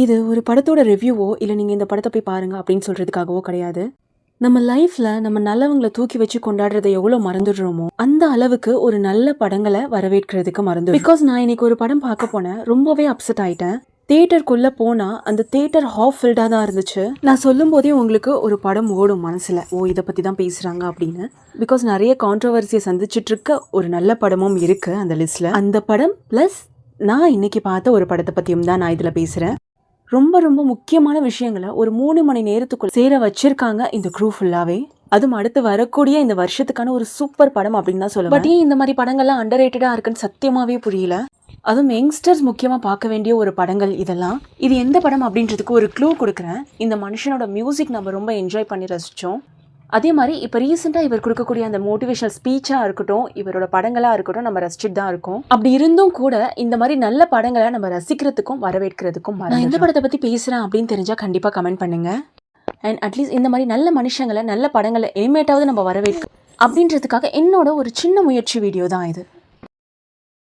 இது ஒரு படத்தோட ரிவ்யூவோ இல்லை நீங்கள் இந்த படத்தை போய் பாருங்க அப்படின்னு சொல்கிறதுக்காகவோ கிடையாது. நம்ம லைஃப்பில் நம்ம நல்லவங்களை தூக்கி வச்சு கொண்டாடுறதை எவ்வளோ மறந்துடுறோமோ அந்த அளவுக்கு ஒரு நல்ல படங்களை வரவேற்கிறதுக்கு மறந்து. பிகாஸ் நான் இன்னைக்கு ஒரு படம் பார்க்க போனேன், ரொம்பவே அப்செட் ஆகிட்டேன். தியேட்டருக்குள்ளே போனால் அந்த தியேட்டர் ஹாஃப் ஃபில்டாக தான் இருந்துச்சு. நான் சொல்லும் போதே உங்களுக்கு ஒரு படம் ஓடும் மனசில், ஓ இதை பற்றி தான் பேசுகிறாங்க அப்படின்னு. பிகாஸ் நிறைய கான்ட்ரவர்சியை சந்திச்சுட்டு இருக்க ஒரு நல்ல படமும் இருக்குது அந்த லிஸ்ட்டில். அந்த படம் ப்ளஸ் நான் இன்னைக்கு பார்த்த ஒரு படத்தை பற்றியும் தான் நான் இதில் பேசுகிறேன். ரொம்ப ரொம்ப முக்கியமான விஷயங்களை ஒரு 3 மணி நேரத்துக்குள்ள சேர வச்சிருக்காங்க இந்த க்ரூ ஃபுல்லாவே. அதுவும் அடுத்து வரக்கூடிய இந்த வருஷத்துக்கான ஒரு சூப்பர் படம் அப்படின்னு தான் சொல்லுவேன். பட் ஏன் இந்த மாதிரி படங்கள்லாம் அண்டர் ரேட்டடாக இருக்குன்னு சத்தியமாகவே புரியல. அதுவும் யங்ஸ்டர்ஸ் முக்கியமாக பார்க்க வேண்டிய ஒரு படங்கள் இதெல்லாம். இது எந்த படம் அப்படின்றதுக்கு ஒரு க்ளூ கொடுக்குறேன். இந்த மனுஷனோட மியூசிக் நம்ம ரொம்ப என்ஜாய் பண்ணி ரசித்தோம். அதே மாதிரி இப்போ ரீசெண்டாக இவர் கொடுக்கக்கூடிய அந்த மோட்டிவேஷனல் ஸ்பீச்சாக இருக்கட்டும், இவரோட படங்களாக இருக்கட்டும், நம்ம ரசிச்சுட்டு தான் இருக்கோம். அப்படி இருந்தும் கூட இந்த மாதிரி நல்ல படங்களை நம்ம ரசிக்கிறதுக்கும் வரவேற்கிறதுக்கும் நான் எந்த படத்தை பற்றி பேசுகிறேன் அப்படின்னு தெரிஞ்சால் கண்டிப்பாக கமெண்ட் பண்ணுங்கள். அண்ட் அட்லீஸ்ட் இந்த மாதிரி நல்ல மனுஷங்களை நல்ல படங்களை இனிமேட்டாவது நம்ம வரவேற்க அப்படின்றதுக்காக என்னோட ஒரு சின்ன முயற்சி வீடியோ தான் இது.